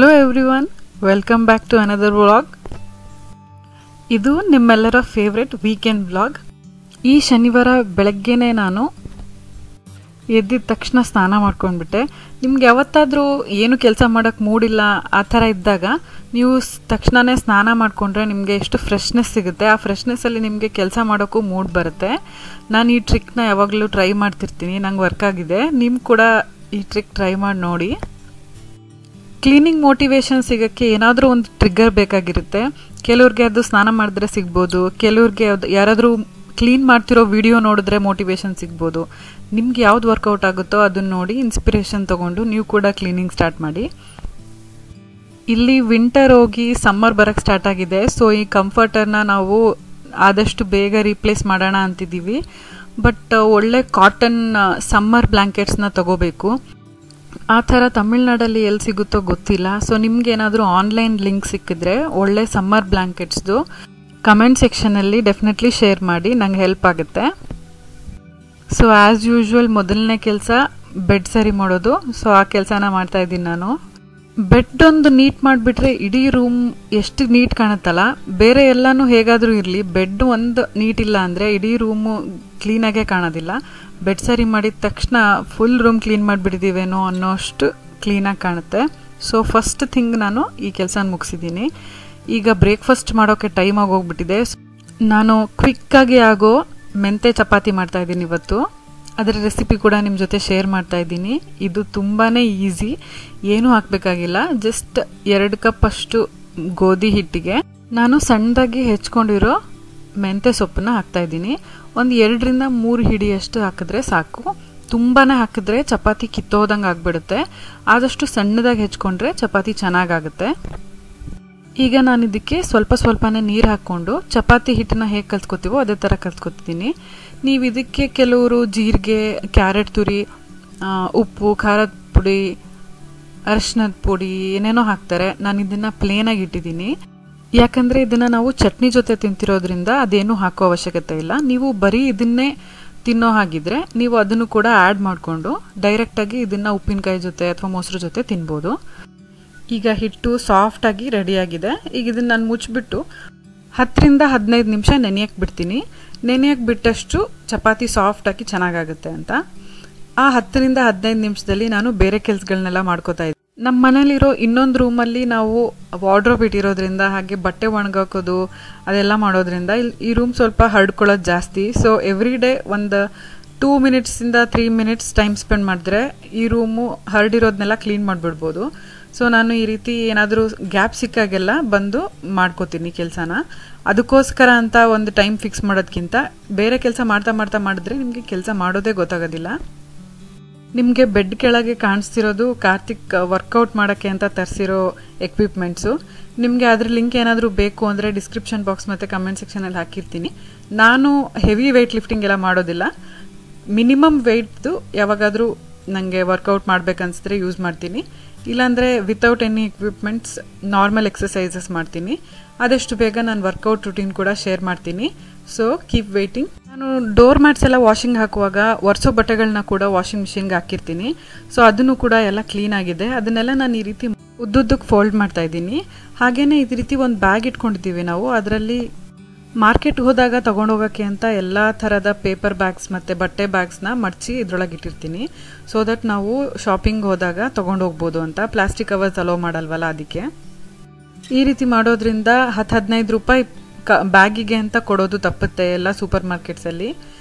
Hello everyone, welcome back to another vlog. ಇದು ನಿಮ್ಮೆಲ್ಲರ favourite weekend vlog. ಈ ಶನಿವಾರ ಬೆಳಗ್ಗೆನೇ ನಾನು ಎದ್ದಿದ ತಕ್ಷಣ ಸ್ನಾನ ಮಾಡ್ಕೊಂಡ್ಬಿಟ್ಟೆ. ನಿಮ್ಗೆ ಯಾವತ್ತಾದರೂ ಏನು ಕೆಲಸ ಮಾಡೋಕ್ಕೆ ಮೂಡಿಲ್ಲ ಆ ಥರ ಇದ್ದಾಗ ನೀವು ತಕ್ಷಣವೇ ಸ್ನಾನ ಮಾಡಿಕೊಂಡ್ರೆ ನಿಮಗೆ ಎಷ್ಟು ಫ್ರೆಶ್ನೆಸ್ ಸಿಗುತ್ತೆ. ಆ ಫ್ರೆಶ್ನೆಸ್ಸಲ್ಲಿ ನಿಮಗೆ ಕೆಲಸ ಮಾಡೋಕ್ಕೂ ಮೂಡ್ ಬರುತ್ತೆ. ನಾನು ಈ ಟ್ರಿಕ್ನ ಯಾವಾಗಲೂ ಟ್ರೈ ಮಾಡ್ತಿರ್ತೀನಿ, ನಂಗೆ ವರ್ಕ್ ಆಗಿದೆ. ನಿಮ್ಮ ಕೂಡ ಈ ಟ್ರಿಕ್ ಟ್ರೈ ಮಾಡಿ ನೋಡಿ. ಕ್ಲೀನಿಂಗ್ ಮೋಟಿವೇಶನ್ ಸಿಗೋಕ್ಕೆ ಏನಾದರೂ ಒಂದು ಟ್ರಿಗ್ಗರ್ ಬೇಕಾಗಿರುತ್ತೆ. ಕೆಲವ್ರಿಗೆ ಅದು ಸ್ನಾನ ಮಾಡಿದ್ರೆ ಸಿಗ್ಬೋದು, ಕೆಲವ್ರಿಗೆ ಯಾರಾದರೂ ಕ್ಲೀನ್ ಮಾಡ್ತಿರೋ ವಿಡಿಯೋ ನೋಡಿದ್ರೆ ಮೋಟಿವೇಶನ್ ಸಿಗ್ಬೋದು. ನಿಮ್ಗೆ ಯಾವ್ದು ವರ್ಕೌಟ್ ಆಗುತ್ತೋ ಅದನ್ನು ನೋಡಿ ಇನ್ಸ್ಪಿರೇಷನ್ ತೊಗೊಂಡು ನೀವು ಕೂಡ ಕ್ಲೀನಿಂಗ್ ಸ್ಟಾರ್ಟ್ ಮಾಡಿ. ಇಲ್ಲಿ ವಿಂಟರ್ ಹೋಗಿ ಸಮ್ಮರ್ ಬರೋಕ್ಕೆ ಸ್ಟಾರ್ಟ್ ಆಗಿದೆ. ಸೊ ಈ ಕಂಫರ್ಟರ್ನ ನಾವು ಆದಷ್ಟು ಬೇಗ ರೀಪ್ಲೇಸ್ ಮಾಡೋಣ ಅಂತಿದ್ದೀವಿ. ಬಟ್ ಒಳ್ಳೆ ಕಾಟನ್ ಸಮ್ಮರ್ ಬ್ಲ್ಯಾಂಕೆಟ್ಸ್ನ ತಗೋಬೇಕು. ಆ ಥರ ತಮಿಳ್ನಾಡಲ್ಲಿ ಎಲ್ಲಿ ಸಿಗುತ್ತೋ ಗೊತ್ತಿಲ್ಲ. ಸೊ ನಿಮ್ಗೆ ಏನಾದರೂ ಆನ್ಲೈನ್ ಲಿಂಕ್ ಸಿಕ್ಕಿದ್ರೆ ಒಳ್ಳೆ ಸಮ್ಮರ್ ಬ್ಲ್ಯಾಂಕೆಟ್ಸ್ದು ಕಮೆಂಟ್ ಸೆಕ್ಷನಲ್ಲಿ ಡೆಫಿನೆಟ್ಲಿ ಶೇರ್ ಮಾಡಿ, ನಂಗೆ ಹೆಲ್ಪ್ ಆಗುತ್ತೆ. ಸೊ ಆ್ಯಸ್ ಯೂಶ್ವಲ್ ಮೊದಲನೇ ಕೆಲಸ ಬೆಡ್ ಸರಿ ಮಾಡೋದು. ಸೊ ಆ ಕೆಲಸನ ಮಾಡ್ತಾ ಇದ್ದೀನಿ ನಾನು. ಬೆಡ್ ಒಂದು ನೀಟ್ ಮಾಡಿಬಿಟ್ರೆ ಇಡೀ ರೂಮ್ ಎಷ್ಟು ನೀಟ್ ಕಾಣುತ್ತಲ್ಲ. ಬೇರೆ ಎಲ್ಲನೂ ಹೇಗಾದರೂ ಇರಲಿ, ಬೆಡ್ ಒಂದು ನೀಟ್ ಇಲ್ಲ ಅಂದರೆ ಇಡೀ ರೂಮು ಕ್ಲೀನಾಗೇ ಕಾಣೋದಿಲ್ಲ. ಬೆಡ್ ಸರಿ ಮಾಡಿದ ತಕ್ಷಣ ಫುಲ್ ರೂಮ್ ಕ್ಲೀನ್ ಮಾಡಿಬಿಟ್ಟಿದ್ದೀವೇನೋ ಅನ್ನೋಷ್ಟು ಕ್ಲೀನಾಗಿ ಕಾಣುತ್ತೆ. ಸೊ ಫಸ್ಟ್ ಥಿಂಗ್ ನಾನು ಈ ಕೆಲಸ ಮುಗಿಸಿದ್ದೀನಿ. ಈಗ ಬ್ರೇಕ್ಫಾಸ್ಟ್ ಮಾಡೋಕ್ಕೆ ಟೈಮ್ ಆಗೋಗ್ಬಿಟ್ಟಿದೆ. ನಾನು ಕ್ವಿಕ್ಕಾಗಿ ಆಗೋ ಮೆಂತೆ ಚಪಾತಿ ಮಾಡ್ತಾಯಿದ್ದೀನಿ ಇವತ್ತು. ಅದರ ರೆಸಿಪಿ ಕೂಡ ನಿಮ್ಮ ಜೊತೆ ಶೇರ್ ಮಾಡ್ತಾ ಇದ್ದೀನಿ. ಇದು ತುಂಬಾ ಈಸಿ, ಏನೂ ಹಾಕಬೇಕಾಗಿಲ್ಲ. ಜಸ್ಟ್ 2 ಕಪ್ ಅಷ್ಟು ಗೋಧಿ ಹಿಟ್ಟಿಗೆ ನಾನು ಸಣ್ಣದಾಗಿ ಹೆಚ್ಕೊಂಡಿರೋ ಮೆಂತೆ ಸೊಪ್ಪನ್ನ ಹಾಕ್ತಾಯಿದ್ದೀನಿ. ಒಂದು 2ರಿಂದ 3 ಹಿಡಿಯಷ್ಟು ಹಾಕಿದ್ರೆ ಸಾಕು. ತುಂಬಾ ಹಾಕಿದ್ರೆ ಚಪಾತಿ ಕಿತ್ತೋದಂಗೆ ಆಗಿಬಿಡುತ್ತೆ. ಆದಷ್ಟು ಸಣ್ಣದಾಗಿ ಹೆಚ್ಕೊಂಡ್ರೆ ಚಪಾತಿ ಚೆನ್ನಾಗಾಗುತ್ತೆ. ಈಗ ನಾನು ಇದಕ್ಕೆ ಸ್ವಲ್ಪನೇ ನೀರು ಹಾಕ್ಕೊಂಡು ಚಪಾತಿ ಹಿಟ್ಟನ್ನ ಹೇಗೆ ಕಲ್ಸ್ಕೊತೀವೋ ಅದೇ ಥರ ಕಲ್ಸ್ಕೊತಿದ್ದೀನಿ. ನೀವು ಇದಕ್ಕೆ ಕೆಲವರು ಜೀರಿಗೆ, ಕ್ಯಾರೆಟ್ ತುರಿ, ಉಪ್ಪು, ಖಾರದ ಪುಡಿ, ಅರಿಶಿನದ ಪುಡಿ ಏನೇನೋ ಹಾಕ್ತಾರೆ. ನಾನು ಇದನ್ನು ಪ್ಲೇನಾಗಿ ಇಟ್ಟಿದ್ದೀನಿ. ಯಾಕಂದರೆ ಇದನ್ನು ನಾವು ಚಟ್ನಿ ಜೊತೆ ತಿಂತಿರೋದ್ರಿಂದ ಅದೇನೂ ಹಾಕೋ ಅವಶ್ಯಕತೆ ಇಲ್ಲ. ನೀವು ಬರೀ ಇದನ್ನೇ ತಿನ್ನೋ ಹಾಗಿದ್ರೆ ನೀವು ಅದನ್ನು ಕೂಡ ಆ್ಯಡ್ ಮಾಡಿಕೊಂಡು ಡೈರೆಕ್ಟಾಗಿ ಇದನ್ನು ಉಪ್ಪಿನಕಾಯಿ ಜೊತೆ ಅಥವಾ ಮೊಸರು ಜೊತೆ ತಿನ್ಬೋದು. ಈಗ ಹಿಟ್ಟು ಸಾಫ್ಟಾಗಿ ರೆಡಿಯಾಗಿದೆ. ಈಗ ಇದನ್ನು ನಾನು ಮುಚ್ಚಿಬಿಟ್ಟು 10ರಿಂದ 15 ನಿಮಿಷ ನೆನೆಯಕ್ಕೆ ಬಿಡ್ತೀನಿ. ನೆನೆಯಕ್ಕೆ ಬಿಟ್ಟಷ್ಟು ಚಪಾತಿ ಸಾಫ್ಟಾಗಿ ಚೆನ್ನಾಗಾಗುತ್ತೆ ಅಂತ. ಆ 10ರಿಂದ 15 ನಿಮಿಷದಲ್ಲಿ ನಾನು ಬೇರೆ ಕೆಲಸಗಳನ್ನೆಲ್ಲ ಮಾಡ್ಕೋತಾ ಇದ್ದೀನಿ. ನಮ್ಮ ಮನೇಲಿರೋ ಇನ್ನೊಂದು ರೂಮಲ್ಲಿ ನಾವು ವಾರ್ಡ್ರೋಬ್ ಇಟ್ಟಿರೋದ್ರಿಂದ ಹಾಗೆ ಬಟ್ಟೆ ಒಣಗಾಕೋದು ಅದೆಲ್ಲ ಮಾಡೋದ್ರಿಂದ ಈ ರೂಮ್ ಸ್ವಲ್ಪ ಹರಡ್ಕೊಳ್ಳೋದು ಜಾಸ್ತಿ. ಸೊ ಎವ್ರಿ ಡೇ ಒಂದು 2 ಮಿನಿಟ್ಸಿಂದ 3 ಮಿನಿಟ್ಸ್ ಟೈಮ್ ಸ್ಪೆಂಡ್ ಮಾಡಿದ್ರೆ ಈ ರೂಮು ಹರಡಿರೋದನ್ನೆಲ್ಲ ಕ್ಲೀನ್ ಮಾಡಿಬಿಡ್ಬೋದು. ಸೊ ನಾನು ಈ ರೀತಿ ಏನಾದರೂ ಗ್ಯಾಪ್ ಸಿಕ್ಕಾಗೆಲ್ಲ ಬಂದು ಮಾಡ್ಕೋತೀನಿ ಕೆಲಸನ. ಅದಕ್ಕೋಸ್ಕರ ಅಂತ ಒಂದು ಟೈಮ್ ಫಿಕ್ಸ್ ಮಾಡೋದಕ್ಕಿಂತ ಬೇರೆ ಕೆಲಸ ಮಾಡ್ತಾ ಮಾಡಿದ್ರೆ ನಿಮಗೆ ಕೆಲಸ ಮಾಡೋದೇ ಗೊತ್ತಾಗೋದಿಲ್ಲ. ನಿಮಗೆ ಬೆಡ್ ಕೆಳಗೆ ಕಾಣಿಸ್ತಿರೋದು ಕಾರ್ತಿಕ್ ವರ್ಕೌಟ್ ಮಾಡೋಕ್ಕೆ ಅಂತ ತರಿಸಿರೋ ಎಕ್ವಿಪ್ಮೆಂಟ್ಸು. ನಿಮಗೆ ಅದ್ರ ಲಿಂಕ್ ಏನಾದರೂ ಬೇಕು ಅಂದರೆ ಡಿಸ್ಕ್ರಿಪ್ಷನ್ ಬಾಕ್ಸ್ ಮತ್ತು ಕಮೆಂಟ್ ಸೆಕ್ಷನಲ್ಲಿ ಹಾಕಿರ್ತೀನಿ. ನಾನು ಹೆವಿ ವೆಯ್ಟ್ ಲಿಫ್ಟಿಂಗ್ ಎಲ್ಲ ಮಾಡೋದಿಲ್ಲ. ಮಿನಿಮಮ್ ವೆಯ್ಟ್ದು ಯಾವಾಗಾದರೂ ನನಗೆ ವರ್ಕೌಟ್ ಮಾಡ್ಬೇಕನ್ಸಿದ್ರೆ ಯೂಸ್ ಮಾಡ್ತೀನಿ. ಇಲ್ಲಾಂದರೆ without any equipments normal exercises ಮಾಡ್ತೀನಿ. ಆದಷ್ಟು ಬೇಗ ನಾನು ವರ್ಕೌಟ್ ರೂಟೀನ್ ಕೂಡ ಶೇರ್ ಮಾಡ್ತೀನಿ. So keep waiting. ನಾನು ಡೋರ್ ಮ್ಯಾಟ್ಸ್ ಎಲ್ಲ ವಾಷಿಂಗ್ ಹಾಕುವಾಗ ಒರೆಸೋ ಬಟ್ಟೆಗಳನ್ನ ಕೂಡ ವಾಷಿಂಗ್ ಮಿಷಿನ್ಗೆ ಹಾಕಿರ್ತೀನಿ. ಸೊ ಅದನ್ನು ಕೂಡ ಎಲ್ಲ ಕ್ಲೀನ್ ಆಗಿದೆ. ಅದನ್ನೆಲ್ಲ ನಾನು ಈ ರೀತಿ ಉದ್ದುದ್ದಕ್ಕೆ ಫೋಲ್ಡ್ ಮಾಡ್ತಾ ಇದ್ದೀನಿ. ಹಾಗೇನೆ ಈ ರೀತಿ ಒಂದು ಬ್ಯಾಗ್ ಇಟ್ಕೊಂಡಿದ್ದೀವಿ ನಾವು. ಅದರಲ್ಲಿ ಮಾರ್ಕೆಟ್ ಹೋದಾಗ ತೊಗೊಂಡೋಗೋಕ್ಕೆ ಅಂತ ಎಲ್ಲ ಥರದ ಪೇಪರ್ ಬ್ಯಾಗ್ಸ್ ಮತ್ತು ಬಟ್ಟೆ ಬ್ಯಾಗ್ಸ್ನ ಮಡಚಿ ಇದ್ರೊಳಗೆ ಇಟ್ಟಿರ್ತೀನಿ. ಸೊ ದಟ್ ನಾವು ಶಾಪಿಂಗ್ ಹೋದಾಗ ತೊಗೊಂಡೋಗ್ಬೋದು ಅಂತ. ಪ್ಲಾಸ್ಟಿಕ್ ಕವರ್ಸ್ ಅಲೋ ಮಾಡಲ್ವಲ್ಲ, ಅದಕ್ಕೆ ಈ ರೀತಿ ಮಾಡೋದ್ರಿಂದ 10-15 ರೂಪಾಯಿ ಬ್ಯಾಗಿಗೆ ಅಂತ ಕೊಡೋದು ತಪ್ಪುತ್ತೆ ಎಲ್ಲ ಸೂಪರ್ ಮಾರ್ಕೆಟ್ಸಲ್ಲಿ.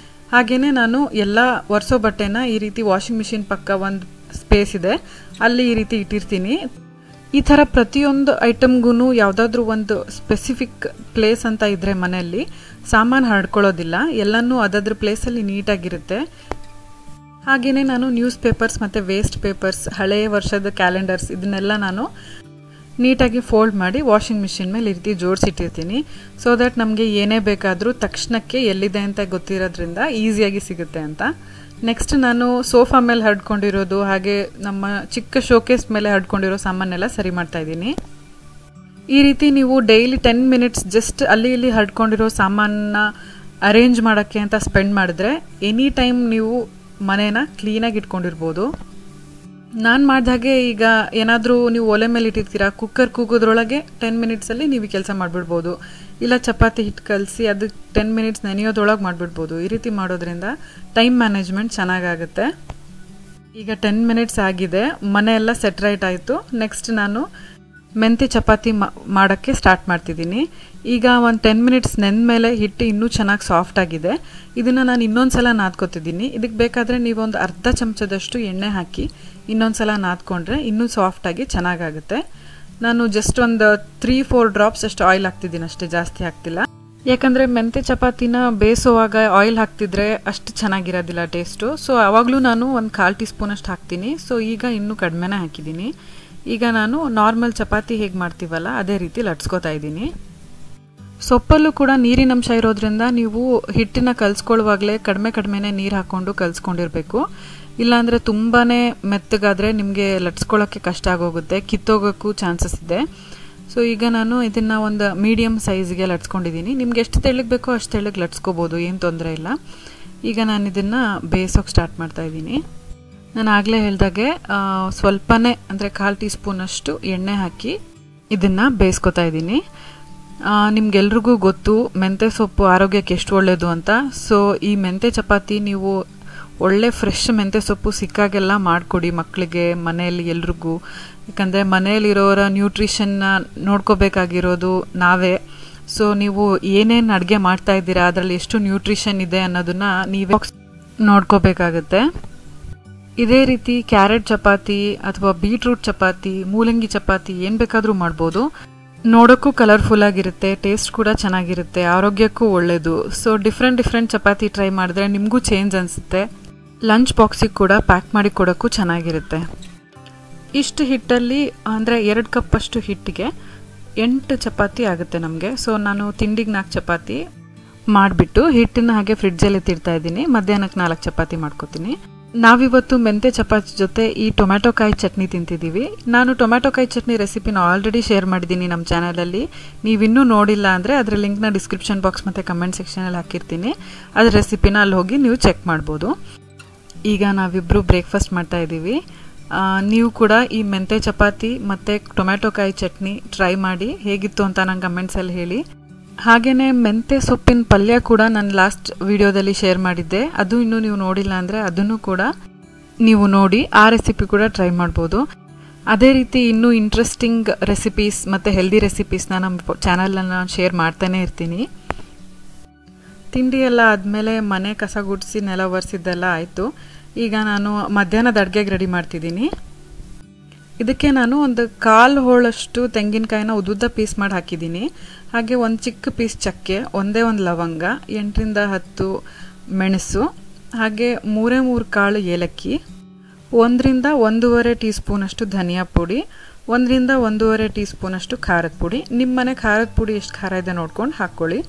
ಹಾಗೆಯೇ ನಾನು ಎಲ್ಲ ಒರೆಸೋ ಬಟ್ಟೆನ ಈ ರೀತಿ ವಾಷಿಂಗ್ ಮಿಷಿನ್ ಪಕ್ಕ ಒಂದು ಸ್ಪೇಸ್ ಇದೆ, ಅಲ್ಲಿ ಈ ರೀತಿ ಇಟ್ಟಿರ್ತೀನಿ. ಈ ಥರ ಪ್ರತಿಯೊಂದು ಐಟಮ್ಗೂ ಯಾವುದಾದ್ರೂ ಒಂದು ಸ್ಪೆಸಿಫಿಕ್ ಪ್ಲೇಸ್ ಅಂತ ಇದ್ದರೆ ಮನೆಯಲ್ಲಿ ಸಾಮಾನು ಹರಡ್ಕೊಳ್ಳೋದಿಲ್ಲ. ಎಲ್ಲನೂ ಅದಾದ್ರ ಪ್ಲೇಸಲ್ಲಿ ನೀಟಾಗಿರುತ್ತೆ. ಹಾಗೆಯೇ ನಾನು ನ್ಯೂಸ್ ಪೇಪರ್ಸ್ ಮತ್ತು ವೇಸ್ಟ್ ಪೇಪರ್ಸ್, ಹಳೆಯ ವರ್ಷದ ಕ್ಯಾಲೆಂಡರ್ಸ್ ಇದನ್ನೆಲ್ಲ ನಾನು ನೀಟಾಗಿ ಫೋಲ್ಡ್ ಮಾಡಿ ವಾಷಿಂಗ್ ಮಿಷಿನ್ ಮೇಲೆ ಈ ರೀತಿ ಜೋಡಿಸಿಟ್ಟಿರ್ತೀನಿ. ಸೊ ದಟ್ ನಮಗೆ ಏನೇ ಬೇಕಾದರೂ ತಕ್ಷಣಕ್ಕೆ ಎಲ್ಲಿದೆ ಅಂತ ಗೊತ್ತಿರೋದ್ರಿಂದ ಈಸಿಯಾಗಿ ಸಿಗುತ್ತೆ ಅಂತ. ನೆಕ್ಸ್ಟ್ ನಾನು ಸೋಫಾ ಮೇಲೆ ಹರಡ್ಕೊಂಡಿರೋದು ಹಾಗೆ ನಮ್ಮ ಚಿಕ್ಕ ಶೋಕೇಸ್ ಮೇಲೆ ಹರಡ್ಕೊಂಡಿರೋ ಸಾಮಾನೆಲ್ಲ ಸರಿ ಮಾಡ್ತಾ ಇದ್ದೀನಿ. ಈ ರೀತಿ ನೀವು ಡೈಲಿ 10 ಮಿನಿಟ್ಸ್ ಜಸ್ಟ್ ಅಲ್ಲಿ ಇಲ್ಲಿ ಹರಡ್ಕೊಂಡಿರೋ ಸಾಮಾನನ್ನ ಅರೇಂಜ್ ಮಾಡೋಕ್ಕೆ ಅಂತ ಸ್ಪೆಂಡ್ ಮಾಡಿದ್ರೆ ಎನಿ ಟೈಮ್ ನೀವು ಮನೇನ ಕ್ಲೀನಾಗಿ ಇಟ್ಕೊಂಡಿರ್ಬೋದು. ನಾನು ಮಾಡಿದಾಗೆ ಈಗ ಏನಾದರೂ ನೀವು ಒಲೆ ಮೇಲೆ ಇಟ್ಟಿರ್ತೀರಾ, ಕುಕ್ಕರ್ ಕೂಗೋದ್ರೊಳಗೆ 10 ಮಿನಿಟ್ಸಲ್ಲಿ ನೀವು ಕೆಲಸ ಮಾಡಿಬಿಡ್ಬೋದು. ಇಲ್ಲ ಚಪಾತಿ ಹಿಟ್ಟು ಕಲಸಿ ಅದು 10 ಮಿನಿಟ್ಸ್ ನೆನೆಯೋದ್ರೊಳಗೆ ಮಾಡಿಬಿಡ್ಬೋದು. ಈ ರೀತಿ ಮಾಡೋದ್ರಿಂದ ಟೈಮ್ ಮ್ಯಾನೇಜ್ಮೆಂಟ್ ಚೆನ್ನಾಗಾಗುತ್ತೆ. ಈಗ 10 ಮಿನಿಟ್ಸ್ ಆಗಿದೆ, ಮನೆ ಎಲ್ಲ ಸೆಟ್ ರೈಟ್ ಆಯಿತು. ನೆಕ್ಸ್ಟ್ ನಾನು ಮೆಂತೆ ಚಪಾತಿ ಮಾಡೋಕ್ಕೆ ಸ್ಟಾರ್ಟ್ ಮಾಡ್ತಿದ್ದೀನಿ. ಈಗ ಒಂದು 10 ಮಿನಿಟ್ಸ್ ನೆಂದ ಮೇಲೆ ಹಿಟ್ಟು ಇನ್ನೂ ಚೆನ್ನಾಗಿ ಸಾಫ್ಟ್ ಆಗಿದೆ. ಇದನ್ನು ನಾನು ಇನ್ನೊಂದು ಸಲ ನಾದ್ಕೋತಿದ್ದೀನಿ. ಇದಕ್ಕೆ ಬೇಕಾದರೆ ನೀವು ಒಂದು ಅರ್ಧ ಚಮಚದಷ್ಟು ಎಣ್ಣೆ ಹಾಕಿ ಇನ್ನೊಂದು ಸಲ ನಾದ್ಕೊಂಡ್ರೆ ಇನ್ನೂ ಸಾಫ್ಟಾಗಿ ಚೆನ್ನಾಗಾಗುತ್ತೆ. ನಾನು ಜಸ್ಟ್ ಒಂದು 3-4 ಡ್ರಾಪ್ಸ್ ಅಷ್ಟು ಆಯಿಲ್ ಹಾಕ್ತಿದ್ದೀನಿ ಅಷ್ಟೇ, ಜಾಸ್ತಿ ಹಾಕ್ತಿಲ್ಲ. ಯಾಕಂದರೆ ಮೆಂತೆ ಚಪಾತಿನ ಬೇಯಿಸುವಾಗ ಆಯಿಲ್ ಹಾಕ್ತಿದ್ರೆ ಅಷ್ಟು ಚೆನ್ನಾಗಿರೋದಿಲ್ಲ ಟೇಸ್ಟು. ಸೊ ಆವಾಗಲೂ ನಾನು ಒಂದು 1/4 ಟೀ ಸ್ಪೂನ್ ಅಷ್ಟು ಹಾಕ್ತೀನಿ. ಸೊ ಈಗ ಇನ್ನೂ ಕಡಿಮೆನೇ ಹಾಕಿದ್ದೀನಿ. ಈಗ ನಾನು ನಾರ್ಮಲ್ ಚಪಾತಿ ಹೇಗೆ ಮಾಡ್ತೀವಲ್ಲ ಅದೇ ರೀತಿ ಲಟ್ಸ್ಕೊತಾ ಇದ್ದೀನಿ. ಸೊಪ್ಪಲ್ಲೂ ಕೂಡ ನೀರಿನಂಶ ಇರೋದ್ರಿಂದ ನೀವು ಹಿಟ್ಟನ್ನ ಕಲಿಸ್ಕೊಳ್ಳುವಾಗಲೇ ಕಡಿಮೆನೇ ನೀರು ಹಾಕ್ಕೊಂಡು ಕಲಿಸ್ಕೊಂಡಿರಬೇಕು. ಇಲ್ಲಾಂದರೆ ತುಂಬಾ ಮೆತ್ತಗಾದರೆ ನಿಮಗೆ ಲಟ್ಸ್ಕೊಳ್ಳೋಕ್ಕೆ ಕಷ್ಟ ಆಗೋಗುತ್ತೆ, ಕಿತ್ತೋಗೋಕ್ಕೂ ಚಾನ್ಸಸ್ ಇದೆ. ಸೊ ಈಗ ನಾನು ಇದನ್ನು ಒಂದು ಮೀಡಿಯಮ್ ಸೈಜ್ಗೆ ಲಟ್ಸ್ಕೊಂಡಿದ್ದೀನಿ. ನಿಮ್ಗೆ ಎಷ್ಟು ತೆಳ್ಳಗೆ ಬೇಕೋ ಅಷ್ಟು ತೆಳ್ಳಗೆ ಲಟ್ಸ್ಕೋಬೋದು, ಏನು ತೊಂದರೆ ಇಲ್ಲ. ಈಗ ನಾನು ಇದನ್ನು ಬೇಯಿಸೋಕೆ ಸ್ಟಾರ್ಟ್ ಮಾಡ್ತಾಯಿದ್ದೀನಿ. ನಾನು ಆಗಲೇ ಹೇಳ್ದಾಗೆ ಸ್ವಲ್ಪನೇ ಅಂದರೆ 1/4 ಟೀ ಸ್ಪೂನಷ್ಟು ಎಣ್ಣೆ ಹಾಕಿ ಇದನ್ನು ಬೇಯಿಸ್ಕೊತಾ ಇದ್ದೀನಿ. ನಿಮ್ಗೆಲ್ರಿಗೂ ಗೊತ್ತು ಮೆಂತೆ ಸೊಪ್ಪು ಆರೋಗ್ಯಕ್ಕೆ ಎಷ್ಟು ಒಳ್ಳೆಯದು ಅಂತ. ಸೊ ಈ ಮೆಂತೆ ಚಪಾತಿ ನೀವು ಒಳ್ಳೆ ಫ್ರೆಶ್ ಮೆಂತೆ ಸೊಪ್ಪು ಸಿಕ್ಕಾಗೆಲ್ಲ ಮಾಡಿಕೊಡಿ ಮಕ್ಕಳಿಗೆ, ಮನೆಯಲ್ಲಿ ಎಲ್ರಿಗೂ. ಯಾಕಂದರೆ ಮನೆಯಲ್ಲಿರೋರ ನ್ಯೂಟ್ರಿಷನ್ನ ನೋಡ್ಕೋಬೇಕಾಗಿರೋದು ನಾವೇ. ಸೊ ನೀವು ಏನೇನು ಅಡುಗೆ ಮಾಡ್ತಾ ಇದ್ದೀರಾ, ಅದರಲ್ಲಿ ಎಷ್ಟು ನ್ಯೂಟ್ರಿಷನ್ ಇದೆ ಅನ್ನೋದನ್ನ ನೀವೇ ನೋಡ್ಕೋಬೇಕಾಗತ್ತೆ. ಇದೇ ರೀತಿ ಕ್ಯಾರೆಟ್ ಚಪಾತಿ ಅಥವಾ ಬೀಟ್ರೂಟ್ ಚಪಾತಿ, ಮೂಲಂಗಿ ಚಪಾತಿ ಏನು ಬೇಕಾದರೂ ಮಾಡ್ಬೋದು. ನೋಡೋಕ್ಕೂ ಕಲರ್ಫುಲ್ ಆಗಿರುತ್ತೆ, ಟೇಸ್ಟ್ ಕೂಡ ಚೆನ್ನಾಗಿರುತ್ತೆ, ಆರೋಗ್ಯಕ್ಕೂ ಒಳ್ಳೆಯದು. ಸೊ ಡಿಫ್ರೆಂಟ್ ಚಪಾತಿ ಟ್ರೈ ಮಾಡಿದ್ರೆ ನಿಮಗೂ ಚೇಂಜ್ ಅನಿಸುತ್ತೆ. ಲಂಚ್ ಬಾಕ್ಸಿಗೆ ಕೂಡ ಪ್ಯಾಕ್ ಮಾಡಿ ಕೊಡೋಕ್ಕೂ ಚೆನ್ನಾಗಿರುತ್ತೆ. ಇಷ್ಟು ಹಿಟ್ಟಲ್ಲಿ ಅಂದರೆ 2 ಕಪ್ಪಷ್ಟು ಹಿಟ್ಟಿಗೆ 8 ಚಪಾತಿ ಆಗುತ್ತೆ ನಮಗೆ. ಸೊ ನಾನು ತಿಂಡಿಗೆ 4 ಚಪಾತಿ ಮಾಡಿಬಿಟ್ಟು ಹಿಟ್ಟನ್ನು ಹಾಗೆ ಫ್ರಿಡ್ಜಲ್ಲಿ ಎತ್ತಿಡ್ತಾ ಇದ್ದೀನಿ. ಮಧ್ಯಾಹ್ನಕ್ಕೆ 4 ಚಪಾತಿ ಮಾಡ್ಕೊತೀನಿ. ನಾವಿವತ್ತು ಮೆಂತೆ ಚಪಾತಿ ಜೊತೆ ಈ ಟೊಮ್ಯಾಟೊ ಕಾಯಿ ಚಟ್ನಿ ತಿಂತಿದ್ದೀವಿ. ನಾನು ಟೊಮ್ಯಾಟೊ ಕಾಯಿ ಚಟ್ನಿ ರೆಸಿಪಿನ ಆಲ್ರೆಡಿ ಶೇರ್ ಮಾಡಿದ್ದೀನಿ ನಮ್ಮ ಚಾನಲಲ್ಲಿ. ನೀವಿನ್ನೂ ನೋಡಿಲ್ಲ ಅಂದರೆ ಅದರ ಲಿಂಕ್ನ ಡಿಸ್ಕ್ರಿಪ್ಷನ್ ಬಾಕ್ಸ್ ಮತ್ತು ಕಮೆಂಟ್ ಸೆಕ್ಷನಲ್ಲಿ ಹಾಕಿರ್ತೀನಿ. ಅದರ ರೆಸಿಪಿನ ಅಲ್ಲಿ ಹೋಗಿ ನೀವು ಚೆಕ್ ಮಾಡ್ಬೋದು. ಈಗ ನಾವಿಬ್ಬರು ಬ್ರೇಕ್ಫಾಸ್ಟ್ ಮಾಡ್ತಾ ಇದ್ದೀವಿ. ನೀವು ಕೂಡ ಈ ಮೆಂತೆ ಚಪಾತಿ ಮತ್ತು ಟೊಮ್ಯಾಟೊ ಕಾಯಿ ಚಟ್ನಿ ಟ್ರೈ ಮಾಡಿ ಹೇಗಿತ್ತು ಅಂತ ನಂಗೆ ಕಮೆಂಟ್ಸಲ್ಲಿ ಹೇಳಿ. ಹಾಗೆಯೇ ಮೆಂತೆ ಸೊಪ್ಪಿನ ಪಲ್ಯ ಕೂಡ ನಾನು ಲಾಸ್ಟ್ ವಿಡಿಯೋದಲ್ಲಿ ಶೇರ್ ಮಾಡಿದ್ದೆ. ಅದು ಇನ್ನೂ ನೀವು ನೋಡಿಲ್ಲ ಅಂದರೆ ಅದನ್ನು ಕೂಡ ನೀವು ನೋಡಿ ಆ ರೆಸಿಪಿ ಕೂಡ ಟ್ರೈ ಮಾಡ್ಬೋದು. ಅದೇ ರೀತಿ ಇನ್ನೂ ಇಂಟ್ರೆಸ್ಟಿಂಗ್ ರೆಸಿಪೀಸ್ ಮತ್ತು ಹೆಲ್ದಿ ರೆಸಿಪೀಸ್ನ ನಮ್ಮ ಚಾನಲನ್ನು ಶೇರ್ ಮಾಡ್ತಾನೆ ಇರ್ತೀನಿ. ತಿಂಡಿ ಎಲ್ಲ ಆದಮೇಲೆ ಮನೆ ಕಸ ಗುಡಿಸಿ ನೆಲ ಒರೆಸಿದ್ದೆಲ್ಲ ಆಯಿತು. ಈಗ ನಾನು ಮಧ್ಯಾಹ್ನದ ಅಡುಗೆಗೆ ರೆಡಿ ಮಾಡ್ತಿದ್ದೀನಿ. ಇದಕ್ಕೆ ನಾನು ಒಂದು 1/4 ಹೋಳಷ್ಟು ತೆಂಗಿನಕಾಯಿನ ಉದ್ದುದ್ದ ಪೀಸ್ ಮಾಡಿ ಹಾಕಿದ್ದೀನಿ. ಹಾಗೆ ಒಂದು ಚಿಕ್ಕ ಪೀಸ್ ಚಕ್ಕೆ, ಒಂದೇ ಒಂದು ಲವಂಗ, 8-10 ಮೆಣಸು, ಹಾಗೆ 3 ಕಾಳು ಏಲಕ್ಕಿ, 1-1.5 ಟೀ ಸ್ಪೂನಷ್ಟು ಧನಿಯಾ ಪುಡಿ, 1-1.5 ಟೀ ಸ್ಪೂನಷ್ಟು ಖಾರದ ಪುಡಿ. ನಿಮ್ಮ ಮನೆ ಖಾರದ ಪುಡಿ ಎಷ್ಟು ಖಾರ ಇದೆ ನೋಡ್ಕೊಂಡು ಹಾಕ್ಕೊಳ್ಳಿ.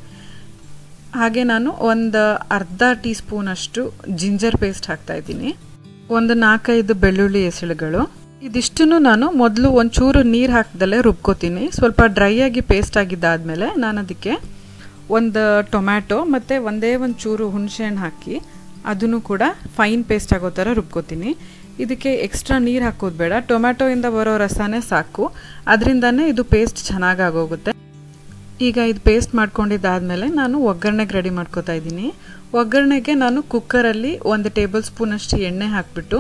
ಹಾಗೆ ನಾನು ಒಂದು ಅರ್ಧ ಟೀ ಸ್ಪೂನಷ್ಟು ಜಿಂಜರ್ ಪೇಸ್ಟ್ ಹಾಕ್ತಾಯಿದ್ದೀನಿ. ಒಂದು 4-5 ಬೆಳ್ಳುಳ್ಳಿ ಎಸಳುಗಳು. ಇದಿಷ್ಟನ್ನು ನಾನು ಮೊದಲು ಒಂಚೂರು ನೀರು ಹಾಕ್ದಲ್ಲೇ ರುಬ್ಕೋತೀನಿ. ಸ್ವಲ್ಪ ಡ್ರೈ ಆಗಿ ಪೇಸ್ಟ್ ಆಗಿದ್ದಾದಮೇಲೆ ನಾನು ಅದಕ್ಕೆ ಒಂದು ಟೊಮ್ಯಾಟೊ ಮತ್ತು ಒಂದು ಚೂರು ಹುಣಸೆಹಣ್ಣು ಹಾಕಿ ಅದನ್ನು ಕೂಡ ಫೈನ್ ಪೇಸ್ಟ್ ಆಗೋ ಥರ ರುಬ್ಕೋತೀನಿ. ಇದಕ್ಕೆ ಎಕ್ಸ್ಟ್ರಾ ನೀರು ಹಾಕೋದು ಬೇಡ, ಟೊಮ್ಯಾಟೊಯಿಂದ ಬರೋ ರಸನೇ ಸಾಕು, ಅದರಿಂದನೇ ಇದು ಪೇಸ್ಟ್ ಚೆನ್ನಾಗಾಗೋಗುತ್ತೆ. ಈಗ ಇದು ಪೇಸ್ಟ್ ಮಾಡ್ಕೊಂಡಿದ್ದಾದಮೇಲೆ ನಾನು ಒಗ್ಗರಣೆಗೆ ರೆಡಿ ಮಾಡ್ಕೋತಾ ಇದ್ದೀನಿ. ಒಗ್ಗರಣೆಗೆ ನಾನು ಕುಕ್ಕರಲ್ಲಿ 1 ಟೇಬಲ್ ಸ್ಪೂನಷ್ಟು ಎಣ್ಣೆ ಹಾಕಿಬಿಟ್ಟು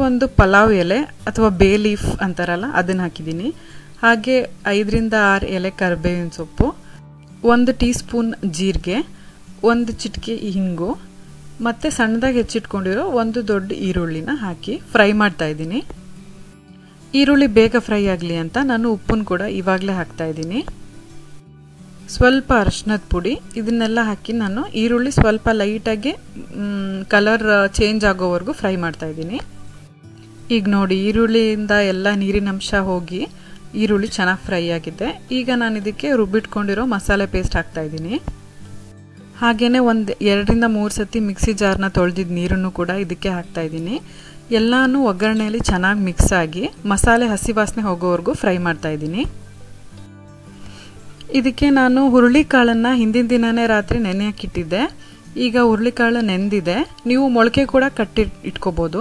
ಒಂದು ಪಲಾವ್ ಎಲೆ ಅಥವಾ ಬೇ ಲೀಫ್ ಅಂತಾರಲ್ಲ ಅದನ್ನು ಹಾಕಿದ್ದೀನಿ. ಹಾಗೆ 5-6 ಎಲೆ ಕರಿಬೇವಿನ ಸೊಪ್ಪು, 1 ಟೀ ಸ್ಪೂನ್ ಜೀರಿಗೆ, 1 ಚಿಟಿಕೆ ಹಿಂಗು ಮತ್ತು ಸಣ್ಣದಾಗಿ ಹೆಚ್ಚಿಟ್ಕೊಂಡಿರೋ 1 ದೊಡ್ಡ ಈರುಳ್ಳಿನ ಹಾಕಿ ಫ್ರೈ ಮಾಡ್ತಾ ಇದ್ದೀನಿ. ಈರುಳ್ಳಿ ಬೇಗ ಫ್ರೈ ಆಗಲಿ ಅಂತ ನಾನು ಉಪ್ಪನ್ನು ಕೂಡ ಇವಾಗಲೇ ಹಾಕ್ತಾ ಇದ್ದೀನಿ. ಸ್ವಲ್ಪ ಅರಿಶಿನದ ಪುಡಿ, ಇದನ್ನೆಲ್ಲ ಹಾಕಿ ನಾನು ಈರುಳ್ಳಿ ಸ್ವಲ್ಪ ಲೈಟಾಗಿ ಕಲರ್ ಚೇಂಜ್ ಆಗೋವರೆಗೂ ಫ್ರೈ ಮಾಡ್ತಾ ಇದ್ದೀನಿ. ಈಗ ನೋಡಿ ಈರುಳ್ಳಿಯಿಂದ ಎಲ್ಲ ನೀರಿನಂಶ ಹೋಗಿ ಈರುಳ್ಳಿ ಚೆನ್ನಾಗಿ ಫ್ರೈ ಆಗಿದೆ. ಈಗ ನಾನು ಇದಕ್ಕೆ ರುಬ್ಬಿಟ್ಕೊಂಡಿರೋ ಮಸಾಲೆ ಪೇಸ್ಟ್ ಹಾಕ್ತಾ ಇದ್ದೀನಿ. ಹಾಗೆಯೇ 2-3 ಸತಿ ಮಿಕ್ಸಿ ಜಾರ್ನ ತೊಳೆದಿದ್ದ ನೀರನ್ನು ಕೂಡ ಇದಕ್ಕೆ ಹಾಕ್ತಾ ಇದ್ದೀನಿ. ಎಲ್ಲನೂ ಒಗ್ಗರಣೆಯಲ್ಲಿ ಚೆನ್ನಾಗಿ ಮಿಕ್ಸ್ ಆಗಿ ಮಸಾಲೆ ಹಸಿ ವಾಸನೆ ಹೋಗೋವರೆಗೂ ಫ್ರೈ ಮಾಡ್ತಾ ಇದ್ದೀನಿ. ಇದಕ್ಕೆ ನಾನು ಹುರುಳಿಕಾಳನ್ನು ಹಿಂದಿನ ದಿನನೇ ರಾತ್ರಿ ನೆನೆ ಹಾಕಿಟ್ಟಿದ್ದೆ. ಈಗ ಹುರುಳಿಕಾಳು ನೆಂದಿದೆ. ನೀವು ಮೊಳಕೆ ಕೂಡ ಕಟ್ಟಿ ಇಟ್ಕೋಬೋದು.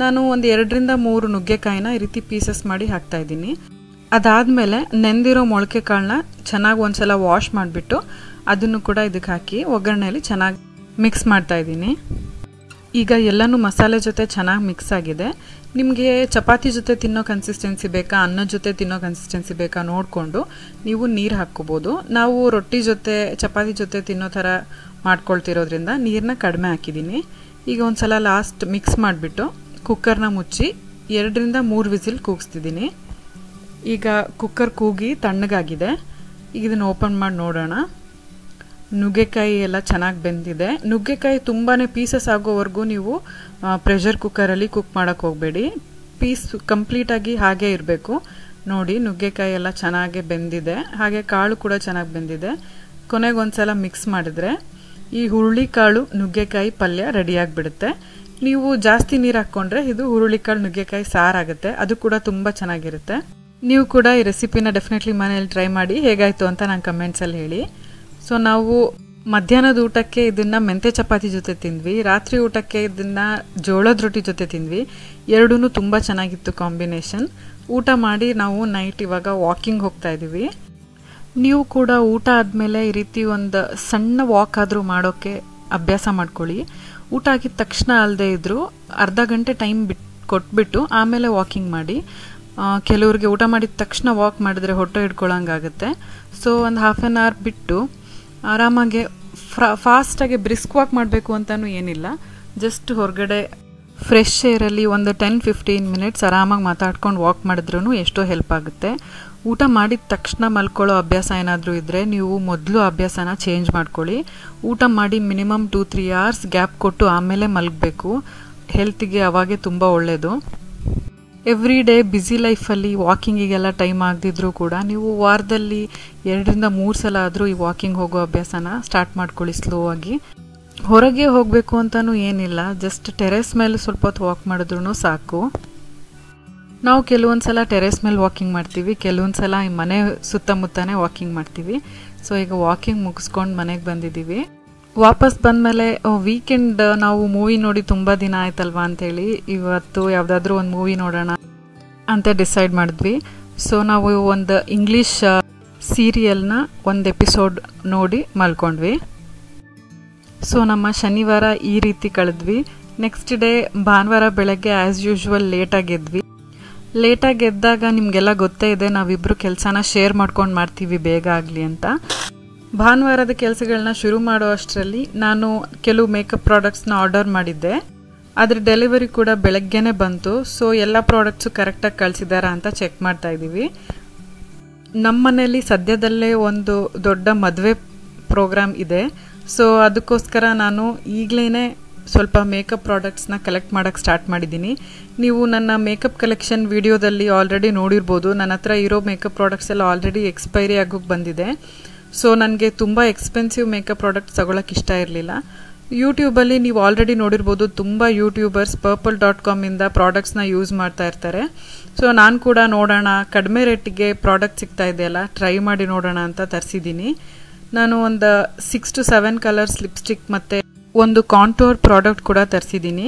ನಾನು ಒಂದು 2ರಿಂದ 3 ನುಗ್ಗೆಕಾಯಿನ ಈ ರೀತಿ ಪೀಸಸ್ ಮಾಡಿ ಹಾಕ್ತಾ ಇದ್ದೀನಿ. ಅದಾದಮೇಲೆ ನೆಂದಿರೋ ಮೊಳಕೆ ಕಾಳನ್ನ ಚೆನ್ನಾಗಿ ಒಂದ್ಸಲ ವಾಶ್ ಮಾಡಿಬಿಟ್ಟು ಅದನ್ನು ಕೂಡ ಇದಕ್ಕೆ ಹಾಕಿ ಒಗ್ಗರಣೆಯಲ್ಲಿ ಚೆನ್ನಾಗಿ ಮಿಕ್ಸ್ ಮಾಡ್ತಾ ಇದ್ದೀನಿ. ಈಗ ಎಲ್ಲನೂ ಮಸಾಲೆ ಜೊತೆ ಚೆನ್ನಾಗಿ ಮಿಕ್ಸ್ ಆಗಿದೆ. ನಿಮಗೆ ಚಪಾತಿ ಜೊತೆ ತಿನ್ನೋ ಕನ್ಸಿಸ್ಟೆನ್ಸಿ ಬೇಕಾ, ಅನ್ನದ ಜೊತೆ ತಿನ್ನೋ ಕನ್ಸಿಸ್ಟೆನ್ಸಿ ಬೇಕಾ ನೋಡಿಕೊಂಡು ನೀವು ನೀರು ಹಾಕ್ಕೋಬೋದು. ನಾವು ರೊಟ್ಟಿ ಜೊತೆ ಚಪಾತಿ ಜೊತೆ ತಿನ್ನೋ ಥರ ಮಾಡ್ಕೊಳ್ತಿರೋದ್ರಿಂದ ನೀರನ್ನ ಕಡಿಮೆ ಹಾಕಿದ್ದೀನಿ. ಈಗ ಒಂದ್ಸಲ ಲಾಸ್ಟ್ ಮಿಕ್ಸ್ ಮಾಡಿಬಿಟ್ಟು ಕುಕ್ಕರ್ನ ಮುಚ್ಚಿ 2ರಿಂದ 3 ವಿಸಿಲ್ ಕೂಗಿಸ್ತಿದ್ದೀನಿ. ಈಗ ಕುಕ್ಕರ್ ಕೂಗಿ ತಣ್ಣಗಾಗಿದೆ. ಈಗ ಇದನ್ನು ಓಪನ್ ಮಾಡಿ ನೋಡೋಣ. ನುಗ್ಗೆಕಾಯಿ ಎಲ್ಲ ಚೆನ್ನಾಗಿ ಬೆಂದಿದೆ. ನುಗ್ಗೆಕಾಯಿ ತುಂಬಾ ಪೀಸಸ್ ಆಗೋವರೆಗೂ ನೀವು ಪ್ರೆಷರ್ ಕುಕ್ಕರಲ್ಲಿ ಕುಕ್ ಮಾಡೋಕ್ಕೆ ಹೋಗಬೇಡಿ. ಪೀಸ್ ಕಂಪ್ಲೀಟಾಗಿ ಹಾಗೇ ಇರಬೇಕು. ನೋಡಿ, ನುಗ್ಗೆಕಾಯಿ ಎಲ್ಲ ಚೆನ್ನಾಗಿ ಬೆಂದಿದೆ, ಹಾಗೆ ಕಾಳು ಕೂಡ ಚೆನ್ನಾಗಿ ಬೆಂದಿದೆ. ಕೊನೆಗೆ ಒಂದ್ಸಲ ಮಿಕ್ಸ್ ಮಾಡಿದ್ರೆ ಈ ಹುರುಳಿಕಾಳು ನುಗ್ಗೆಕಾಯಿ ಪಲ್ಯ ರೆಡಿಯಾಗಿಬಿಡುತ್ತೆ. ನೀವು ಜಾಸ್ತಿ ನೀರು ಹಾಕ್ಕೊಂಡ್ರೆ ಇದು ಹುರುಳಿಕಾಳು ನುಗ್ಗೆಕಾಯಿ ಸಾರಾಗುತ್ತೆ. ಅದು ಕೂಡ ತುಂಬ ಚೆನ್ನಾಗಿರುತ್ತೆ. ನೀವು ಕೂಡ ಈ ರೆಸಿಪಿನ ಡೆಫಿನೆಟ್ಲಿ ಮನೇಲಿ ಟ್ರೈ ಮಾಡಿ ಹೇಗಾಯಿತು ಅಂತ ನಾನು ಕಮೆಂಟ್ಸಲ್ಲಿ ಹೇಳಿ. ಸೊ ನಾವು ಮಧ್ಯಾಹ್ನದ ಊಟಕ್ಕೆ ಇದನ್ನು ಮೆಂತೆ ಚಪಾತಿ ಜೊತೆ ತಿಂದ್ವಿ, ರಾತ್ರಿ ಊಟಕ್ಕೆ ಇದನ್ನು ಜೋಳದ ರೊಟ್ಟಿ ಜೊತೆ ತಿಂದ್ವಿ. ಎರಡೂ ತುಂಬ ಚೆನ್ನಾಗಿತ್ತು ಕಾಂಬಿನೇಷನ್. ಊಟ ಮಾಡಿ ನಾವು ನೈಟ್ ಇವಾಗ ವಾಕಿಂಗ್ ಹೋಗ್ತಾ ಇದ್ದೀವಿ. ನೀವು ಕೂಡ ಊಟ ಆದಮೇಲೆ ಈ ರೀತಿ ಒಂದು ಸಣ್ಣ ವಾಕ್ ಆದರೂ ಮಾಡೋಕ್ಕೆ ಅಭ್ಯಾಸ ಮಾಡ್ಕೊಳ್ಳಿ. ಊಟ ಆಗಿದ ತಕ್ಷಣ ಅಲ್ಲದೆ ಇದ್ದರೂ ಅರ್ಧ ಗಂಟೆ ಟೈಮ್ ಕೊಟ್ಬಿಟ್ಟು ಆಮೇಲೆ ವಾಕಿಂಗ್ ಮಾಡಿ. ಕೆಲವ್ರಿಗೆ ಊಟ ಮಾಡಿದ ತಕ್ಷಣ ವಾಕ್ ಮಾಡಿದ್ರೆ ಹೊಟ್ಟೆ ಹಿಡ್ಕೊಳ್ಳೋಂಗಾಗುತ್ತೆ. ಸೊ ಒಂದು ಹಾಫ್ ಆನ್ ಅವರ್ ಬಿಟ್ಟು ಆರಾಮಾಗೆ ಫಾಸ್ಟಾಗಿ ಬ್ರಿಸ್ಕ್ ವಾಕ್ ಮಾಡಬೇಕು ಅಂತಲೂ ಏನಿಲ್ಲ. ಜಸ್ಟ್ ಹೊರಗಡೆ ಫ್ರೆಶ್ ಏರಲ್ಲಿ ಒಂದು 10-15 ಮಿನಿಟ್ಸ್ ಆರಾಮಾಗಿ ಮಾತಾಡ್ಕೊಂಡು ವಾಕ್ ಮಾಡಿದ್ರೂ ಎಷ್ಟೋ ಹೆಲ್ಪ್ ಆಗುತ್ತೆ. ಊಟ ಮಾಡಿದ ತಕ್ಷಣ ಮಲ್ಕೊಳ್ಳೋ ಅಭ್ಯಾಸ ಏನಾದರೂ ಇದ್ದರೆ ನೀವು ಮೊದಲು ಅಭ್ಯಾಸನ ಚೇಂಜ್ ಮಾಡ್ಕೊಳ್ಳಿ. ಊಟ ಮಾಡಿ ಮಿನಿಮಮ್ 2-3 ಅವರ್ಸ್ ಗ್ಯಾಪ್ ಕೊಟ್ಟು ಆಮೇಲೆ ಮಲಗಬೇಕು. ಹೆಲ್ತಿಗೆ ಅವಾಗೆ ತುಂಬ ಒಳ್ಳೆಯದು. ಎವ್ರಿ ಡೇ ಬ್ಯುಸಿ ಲೈಫಲ್ಲಿ ವಾಕಿಂಗಿಗೆಲ್ಲ ಟೈಮ್ ಆಗದಿದ್ರೂ ಕೂಡ ನೀವು ವಾರದಲ್ಲಿ 2ರಿಂದ 3 ಸಲ ಆದರೂ ಈ ವಾಕಿಂಗ್ ಹೋಗೋ ಅಭ್ಯಾಸನ ಸ್ಟಾರ್ಟ್ ಮಾಡ್ಕೊಳ್ಳಿ ಸ್ಲೋ ಆಗಿ. ಹೊರಗೆ ಹೋಗಬೇಕು ಅಂತಲೂ ಏನಿಲ್ಲ, ಜಸ್ಟ್ ಟೆರೆಸ್ ಮೇಲೆ ಸ್ವಲ್ಪ ಹೊತ್ತು ವಾಕ್ ಮಾಡಿದ್ರೂ ಸಾಕು. ನಾವು ಕೆಲವೊಂದು ಸಲ ಟೆರೆಸ್ ಮೇಲೆ ವಾಕಿಂಗ್ ಮಾಡ್ತೀವಿ, ಕೆಲವೊಂದು ಸಲ ಈ ಮನೆ ಸುತ್ತಮುತ್ತನೇ ವಾಕಿಂಗ್ ಮಾಡ್ತೀವಿ. ಸೊ ಈಗ ವಾಕಿಂಗ್ ಮುಗಿಸ್ಕೊಂಡು ಮನೆಗೆ ಬಂದಿದ್ದೀವಿ. ವಾಪಸ್ ಬಂದಮೇಲೆ ವೀಕೆಂಡ್ ನಾವು ಮೂವಿ ನೋಡಿ ತುಂಬ ದಿನ ಆಯ್ತಲ್ವಾ ಅಂಥೇಳಿ ಇವತ್ತು ಯಾವುದಾದ್ರೂ ಒಂದು ಮೂವಿ ನೋಡೋಣ ಅಂತ ಡಿಸೈಡ್ ಮಾಡಿದ್ವಿ. ಸೊ ನಾವು ಒಂದು ಇಂಗ್ಲೀಷ್ ಸೀರಿಯಲ್ನ ಒಂದು ಎಪಿಸೋಡ್ ನೋಡಿ ಮಲ್ಕೊಂಡ್ವಿ. ಸೊ ನಮ್ಮ ಶನಿವಾರ ಈ ರೀತಿ ಕಳೆದ್ವಿ. ನೆಕ್ಸ್ಟ್ ಡೇ ಭಾನುವಾರ ಬೆಳಗ್ಗೆ ಆ್ಯಸ್ ಯೂಶ್ವಲ್ ಲೇಟಾಗಿ ಎದ್ವಿ. ಲೇಟಾಗಿ ಎದ್ದಾಗ ನಿಮಗೆಲ್ಲ ಗೊತ್ತೇ ಇದೆ, ನಾವಿಬ್ಬರು ಕೆಲಸನ ಶೇರ್ ಮಾಡ್ಕೊಂಡು ಮಾಡ್ತೀವಿ ಬೇಗ ಆಗಲಿ ಅಂತ. ಭಾನುವಾರದ ಕೆಲಸಗಳನ್ನ ಶುರು ಮಾಡೋ ಅಷ್ಟರಲ್ಲಿ ನಾನು ಕೆಲವು ಮೇಕಪ್ ಪ್ರಾಡಕ್ಟ್ಸ್ನ ಆರ್ಡರ್ ಮಾಡಿದ್ದೆ. ಅದ್ರ ಡೆಲಿವರಿ ಕೂಡ ಬೆಳಗ್ಗೆನೇ ಬಂತು. ಸೊ ಎಲ್ಲ ಪ್ರಾಡಕ್ಟ್ಸು ಕರೆಕ್ಟಾಗಿ ಕಳಿಸಿದಾರಾ ಅಂತ ಚೆಕ್ ಮಾಡ್ತಾ ಇದ್ದೀವಿ. ನಮ್ಮ ಮನೇಲಿ ಸದ್ಯದಲ್ಲೇ ಒಂದು ದೊಡ್ಡ ಮದುವೆ ಪ್ರೋಗ್ರಾಮ್ ಇದೆ. ಸೊ ಅದಕ್ಕೋಸ್ಕರ ನಾನು ಈಗಲೇ ಸ್ವಲ್ಪ ಮೇಕಪ್ ಪ್ರಾಡಕ್ಟ್ಸ್ನ ಕಲೆಕ್ಟ್ ಮಾಡೋಕ್ಕೆ ಸ್ಟಾರ್ಟ್ ಮಾಡಿದ್ದೀನಿ. ನೀವು ನನ್ನ ಮೇಕಪ್ ಕಲೆಕ್ಷನ್ ವಿಡಿಯೋದಲ್ಲಿ ಆಲ್ರೆಡಿ ನೋಡಿರ್ಬೋದು. ನನ್ನ ಹತ್ರ ಇರೋ ಮೇಕಪ್ ಪ್ರಾಡಕ್ಟ್ಸ್ ಎಲ್ಲ ಆಲ್ರೆಡಿ ಎಕ್ಸ್ಪೈರಿ ಆಗೋಕ್ಕೆ ಬಂದಿದೆ. ಸೊ ನನಗೆ ತುಂಬ ಎಕ್ಸ್ಪೆನ್ಸಿವ್ ಮೇಕಪ್ ಪ್ರಾಡಕ್ಟ್ಸ್ ತಗೊಳ್ಳೋಕೆ ಇಷ್ಟ ಇರಲಿಲ್ಲ. ಯೂಟ್ಯೂಬಲ್ಲಿ ನೀವು ಆಲ್ರೆಡಿ ನೋಡಿರ್ಬೋದು, ತುಂಬ ಯೂಟ್ಯೂಬರ್ಸ್ purple.com ಇಂದ ಪ್ರಾಡಕ್ಟ್ಸ್ನ ಯೂಸ್ ಮಾಡ್ತಾ ಇರ್ತಾರೆ. ಸೊ ನಾನು ಕೂಡ ನೋಡೋಣ, ಕಡಿಮೆ ರೇಟಿಗೆ ಪ್ರಾಡಕ್ಟ್ ಸಿಗ್ತಾ ಇದೆಯಲ್ಲ, ಟ್ರೈ ಮಾಡಿ ನೋಡೋಣ ಅಂತ ತರಿಸಿದ್ದೀನಿ. ನಾನು ಒಂದು 6 to 7 ಕಲರ್ಸ್ ಲಿಪ್ಸ್ಟಿಕ್ ಮತ್ತು ಒಂದು ಕಾಂಟೋರ್ ಪ್ರಾಡಕ್ಟ್ ಕೂಡ ತರಿಸಿದ್ದೀನಿ.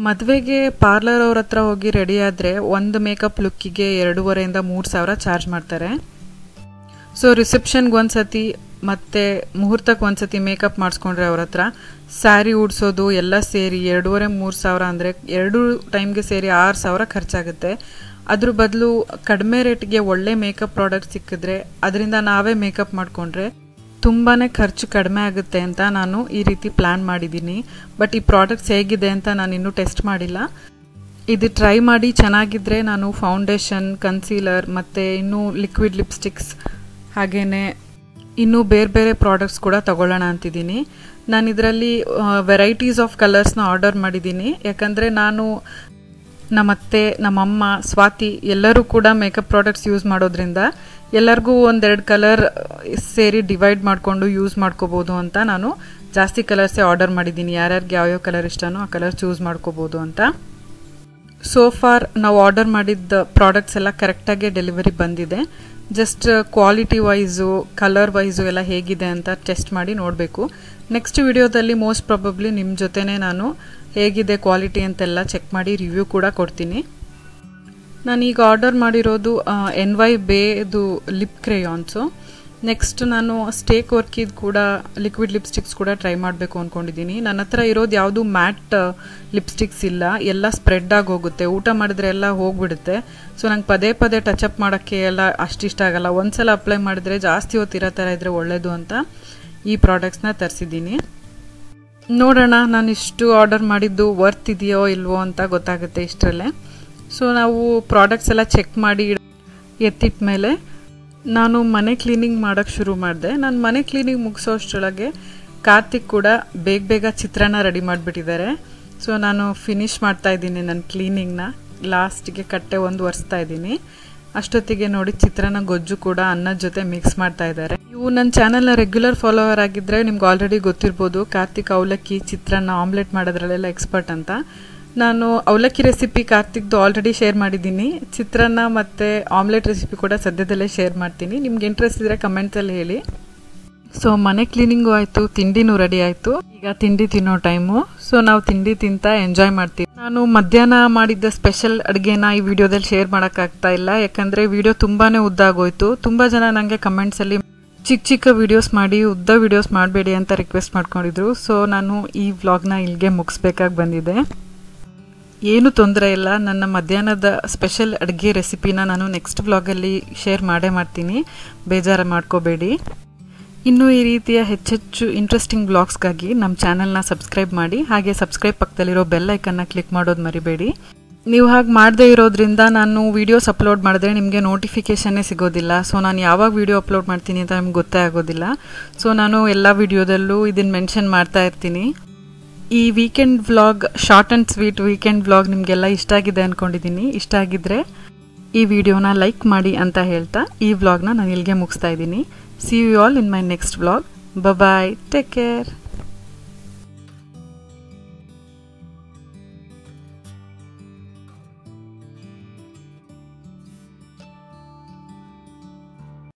ಮದುವೆಗೆ ಪಾರ್ಲರ್ ಅವ್ರ ಹತ್ರ ಹೋಗಿ ರೆಡಿ ಆದರೆ ಒಂದು ಮೇಕಪ್ ಲುಕ್ಕಿಗೆ 2,500 to 3,000 ಚಾರ್ಜ್ ಮಾಡ್ತಾರೆ. ಸೊ ರಿಸೆಪ್ಷನ್ಗೆ ಒಂದ್ಸತಿ ಮತ್ತು ಮುಹೂರ್ತಕ್ಕೆ ಒಂದ್ಸತಿ ಮೇಕಪ್ ಮಾಡಿಸ್ಕೊಂಡ್ರೆ ಅವ್ರ ಹತ್ರ ಸ್ಯಾರಿ ಉಡ್ಸೋದು ಎಲ್ಲ ಸೇರಿ 2,500-3,000 ಅಂದರೆ 2 ಟೈಮ್ಗೆ ಸೇರಿ 6,000 ಖರ್ಚಾಗುತ್ತೆ. ಅದ್ರ ಬದಲು ಕಡಿಮೆ ರೇಟ್ಗೆ ಒಳ್ಳೆ ಮೇಕಪ್ ಪ್ರಾಡಕ್ಟ್ ಸಿಕ್ಕಿದ್ರೆ ಅದರಿಂದ ನಾವೇ ಮೇಕಪ್ ಮಾಡಿಕೊಂಡ್ರೆ ತುಂಬಾ ಖರ್ಚು ಕಡಿಮೆ ಆಗುತ್ತೆ ಅಂತ ನಾನು ಈ ರೀತಿ ಪ್ಲ್ಯಾನ್ ಮಾಡಿದ್ದೀನಿ. ಬಟ್ ಈ ಪ್ರಾಡಕ್ಟ್ಸ್ ಹೇಗಿದೆ ಅಂತ ನಾನು ಇನ್ನೂ ಟೆಸ್ಟ್ ಮಾಡಿಲ್ಲ. ಇದು ಟ್ರೈ ಮಾಡಿ ಚೆನ್ನಾಗಿದ್ದರೆ ನಾನು ಫೌಂಡೇಶನ್, ಕನ್ಸೀಲರ್ ಮತ್ತು ಇನ್ನೂ ಲಿಕ್ವಿಡ್ ಲಿಪ್ಸ್ಟಿಕ್ಸ್ ಹಾಗೆಯೇ ಇನ್ನೂ ಬೇರೆ ಬೇರೆ ಪ್ರಾಡಕ್ಟ್ಸ್ ಕೂಡ ತಗೊಳ್ಳೋಣ ಅಂತಿದ್ದೀನಿ. ನಾನು ಇದರಲ್ಲಿ ವೆರೈಟೀಸ್ ಆಫ್ ಕಲರ್ಸ್ನ ಆರ್ಡರ್ ಮಾಡಿದ್ದೀನಿ. ಯಾಕಂದರೆ ನಾನು ನಮ್ಮತ್ತೆ, ನಮ್ಮಮ್ಮ, ಸ್ವಾತಿ ಎಲ್ಲರೂ ಕೂಡ ಮೇಕಪ್ ಪ್ರಾಡಕ್ಟ್ಸ್ ಯೂಸ್ ಮಾಡೋದ್ರಿಂದ ಎಲ್ಲರಿಗೂ 1-2 ಕಲರ್ ಸೇರಿ ಡಿವೈಡ್ ಮಾಡಿಕೊಂಡು ಯೂಸ್ ಮಾಡ್ಕೋಬೋದು ಅಂತ ನಾನು ಜಾಸ್ತಿ ಕಲರ್ಸೇ ಆರ್ಡರ್ ಮಾಡಿದ್ದೀನಿ. ಯಾರ್ಯಾರಿಗೆ ಯಾವ್ಯಾವ ಕಲರ್ ಇಷ್ಟನೋ ಆ ಕಲರ್ ಚೂಸ್ ಮಾಡ್ಕೋಬೋದು ಅಂತ. ಸೋ ಫಾರ್ ನಾವು ಆರ್ಡರ್ ಮಾಡಿದ್ದ ಪ್ರಾಡಕ್ಟ್ಸ್ ಎಲ್ಲ ಕರೆಕ್ಟಾಗಿ ಡೆಲಿವರಿ ಬಂದಿದೆ. Just quality wise, colour wise ಎಲ್ಲ ಹೇಗಿದೆ ಅಂತ ಟೆಸ್ಟ್ ಮಾಡಿ ನೋಡಬೇಕು. ನೆಕ್ಸ್ಟ್ ವಿಡಿಯೋದಲ್ಲಿ ಮೋಸ್ಟ್ ಪ್ರಾಬಬ್ಲಿ ನಿಮ್ಮ ಜೊತೆನೇ ನಾನು ಹೇಗಿದೆ ಕ್ವಾಲಿಟಿ ಅಂತೆಲ್ಲ ಚೆಕ್ ಮಾಡಿ ರಿವ್ಯೂ ಕೂಡ ಕೊಡ್ತೀನಿ. ನಾನೀಗ ಆರ್ಡರ್ ಮಾಡಿರೋದು NY ಬೇದು ಲಿಪ್ ಕ್ರೇಯಾನ್ಸು. ನೆಕ್ಸ್ಟ್ ನಾನು ಸ್ಟೇಕ್ ವರ್ಕಿದ್ ಕೂಡ ಲಿಕ್ವಿಡ್ ಲಿಪ್ಸ್ಟಿಕ್ಸ್ ಕೂಡ ಟ್ರೈ ಮಾಡಬೇಕು ಅಂದ್ಕೊಂಡಿದ್ದೀನಿ. ನನ್ನ ಹತ್ರ ಇರೋದು ಯಾವುದು ಮ್ಯಾಟ್ ಲಿಪ್ಸ್ಟಿಕ್ಸ್ ಇಲ್ಲ, ಎಲ್ಲ ಸ್ಪ್ರೆಡ್ ಆಗಿ ಹೋಗುತ್ತೆ, ಊಟ ಮಾಡಿದ್ರೆ ಎಲ್ಲ ಹೋಗ್ಬಿಡುತ್ತೆ. ಸೊ ನಂಗೆ ಪದೇ ಪದೇ ಟಚಪ್ ಮಾಡೋಕ್ಕೆ ಎಲ್ಲ ಅಷ್ಟಿಷ್ಟ ಆಗಲ್ಲ. ಒಂದ್ಸಲ ಅಪ್ಲೈ ಮಾಡಿದ್ರೆ ಜಾಸ್ತಿ ಹೊತ್ತಿರೋ ಥರ ಇದ್ರೆ ಒಳ್ಳೇದು ಅಂತ ಈ ಪ್ರಾಡಕ್ಟ್ಸ್ನ ತರಿಸಿದ್ದೀನಿ. ನೋಡೋಣ ನಾನು ಇಷ್ಟು ಆರ್ಡರ್ ಮಾಡಿದ್ದು ವರ್ತ್ ಇದೆಯೋ ಇಲ್ವೋ ಅಂತ ಗೊತ್ತಾಗುತ್ತೆ ಇಷ್ಟರಲ್ಲೇ. ಸೊ ನಾವು ಪ್ರಾಡಕ್ಟ್ಸ್ ಎಲ್ಲ ಚೆಕ್ ಮಾಡಿ ಎತ್ತಿಟ್ಟ ಮೇಲೆ ನಾನು ಮನೆ ಕ್ಲೀನಿಂಗ್ ಮಾಡೋಕ್ಕೆ ಶುರು ಮಾಡಿದೆ. ನಾನು ಮನೆ ಕ್ಲೀನಿಂಗ್ ಮುಗಿಸೋ ಅಷ್ಟರೊಳಗೆ ಕಾರ್ತಿಕ್ ಕೂಡ ಬೇಗ ಚಿತ್ರಾನ್ನ ರೆಡಿ ಮಾಡಿಬಿಟ್ಟಿದ್ದಾರೆ. ಸೊ ನಾನು ಫಿನಿಶ್ ಮಾಡ್ತಾ ಇದ್ದೀನಿ ನನ್ನ ಕ್ಲೀನಿಂಗ್ನ, ಲಾಸ್ಟಿಗೆ ಕಟ್ಟೆ ಒಂದು ಒರೆಸ್ತಾ ಇದ್ದೀನಿ. ಅಷ್ಟೊತ್ತಿಗೆ ನೋಡಿ ಚಿತ್ರಾನ್ನ ಗೊಜ್ಜು ಕೂಡ ಅನ್ನದ ಜೊತೆ ಮಿಕ್ಸ್ ಮಾಡ್ತಾ ಇದ್ದಾರೆ. ನೀವು ನನ್ನ ಚಾನಲ್ನ ರೆಗ್ಯುಲರ್ ಫಾಲೋವರ್ ಆಗಿದ್ದರೆ ನಿಮ್ಗೆ ಆಲ್ರೆಡಿ ಗೊತ್ತಿರ್ಬೋದು, ಕಾರ್ತಿಕ್ ಅವಲಕ್ಕಿ ಚಿತ್ರಾನ್ನ ಆಮ್ಲೆಟ್ ಮಾಡೋದ್ರಲ್ಲೆಲ್ಲ ಎಕ್ಸ್ಪರ್ಟ್ ಅಂತ. ನಾನು ಅವಲಕ್ಕಿ ರೆಸಿಪಿ ಕಾರ್ತಿಕ್ದು ಆಲ್ರೆಡಿ ಶೇರ್ ಮಾಡಿದ್ದೀನಿ. ಚಿತ್ರಾನ್ನ ಮತ್ತು ಆಮ್ಲೆಟ್ ರೆಸಿಪಿ ಕೂಡ ಸದ್ಯದಲ್ಲೇ ಶೇರ್ ಮಾಡ್ತೀನಿ. ನಿಮ್ಗೆ ಇಂಟ್ರೆಸ್ಟ್ ಇದ್ದರೆ ಕಮೆಂಟ್ಸಲ್ಲಿ ಹೇಳಿ. ಸೊ ಮನೆ ಕ್ಲೀನಿಂಗು ಆಯಿತು, ತಿಂಡಿನೂ ರೆಡಿ ಆಯಿತು. ಈಗ ತಿಂಡಿ ತಿನ್ನೋ ಟೈಮು. ಸೊ ನಾವು ತಿಂಡಿ ತಿಂತಾ ಎಂಜಾಯ್ ಮಾಡ್ತೀವಿ. ನಾನು ಮಧ್ಯಾಹ್ನ ಮಾಡಿದ್ದ ಸ್ಪೆಷಲ್ ಅಡುಗೆನ ಈ ವಿಡಿಯೋದಲ್ಲಿ ಶೇರ್ ಮಾಡೋಕ್ಕಾಗ್ತಾ ಇಲ್ಲ, ಯಾಕಂದರೆ ವಿಡಿಯೋ ತುಂಬಾ ಉದ್ದಾಗೋಯ್ತು. ತುಂಬ ಜನ ನನಗೆ ಕಮೆಂಟ್ಸಲ್ಲಿ ಚಿಕ್ಕ ವಿಡಿಯೋಸ್ ಮಾಡಿ, ಉದ್ದ ವಿಡಿಯೋಸ್ ಮಾಡಬೇಡಿ ಅಂತ ರಿಕ್ವೆಸ್ಟ್ ಮಾಡ್ಕೊಂಡಿದ್ರು. ಸೊ ನಾನು ಈ ವ್ಲಾಗ್ನ ಇಲ್ಲಿಗೆ ಮುಗಿಸ್ಬೇಕಾಗಿ ಬಂದಿದೆ. ಏನು ತೊಂದರೆ ಇಲ್ಲ, ನನ್ನ ಮಧ್ಯಾಹ್ನದ ಸ್ಪೆಷಲ್ ಅಡುಗೆ ರೆಸಿಪಿನ ನಾನು ನೆಕ್ಸ್ಟ್ ವ್ಲಾಗಲ್ಲಿ ಶೇರ್ ಮಾಡ್ತೀನಿ, ಬೇಜಾರು ಮಾಡ್ಕೋಬೇಡಿ. ಇನ್ನೂ ಈ ರೀತಿಯ ಹೆಚ್ಚೆಚ್ಚು ಇಂಟ್ರೆಸ್ಟಿಂಗ್ ವ್ಲಾಗ್ಸ್ಗಾಗಿ ನಮ್ಮ ಚಾನಲ್ನ ಸಬ್ಸ್ಕ್ರೈಬ್ ಮಾಡಿ, ಹಾಗೆ ಸಬ್ಸ್ಕ್ರೈಬ್ ಪಕ್ಕದಲ್ಲಿರೋ ಬೆಲ್ ಐಕನ್ನ ಕ್ಲಿಕ್ ಮಾಡೋದು ಮರಿಬೇಡಿ. ನೀವು ಹಾಗೆ ಮಾಡದೇ ಇರೋದ್ರಿಂದ ನಾನು ವೀಡಿಯೋಸ್ ಅಪ್ಲೋಡ್ ಮಾಡಿದ್ರೆ ನಿಮಗೆ ನೋಟಿಫಿಕೇಷನ್ನೇ ಸಿಗೋದಿಲ್ಲ. ಸೊ ನಾನು ಯಾವಾಗ ವೀಡಿಯೋ ಅಪ್ಲೋಡ್ ಮಾಡ್ತೀನಿ ಅಂತ ನಿಮ್ಗೆ ಗೊತ್ತೇ ಆಗೋದಿಲ್ಲ. ಸೊ ನಾನು ಎಲ್ಲ ವಿಡಿಯೋದಲ್ಲೂ ಇದನ್ನು ಮೆನ್ಷನ್ ಮಾಡ್ತಾ ಇರ್ತೀನಿ. ಈ weekend vlog, short and sweet weekend vlog ನಿಮಗೆಲ್ಲ ಇಷ್ಟ ಆಗಿದೆ ಅಂದ್ಕೊಂಡಿದ್ದೀನಿ. ಇಷ್ಟ ಆಗಿದ್ದರೆ ಈ ವಿಡಿಯೋನ ಲೈಕ್ ಮಾಡಿ ಅಂತ ಹೇಳ್ತಾ ಈ ವ್ಲಾಗ್ನ ನಾನು ಇಲ್ಲಿಗೆ ಮುಗಿಸ್ತಾ ಇದ್ದೀನಿ. See you all in my next vlog. Bye bye. Take care.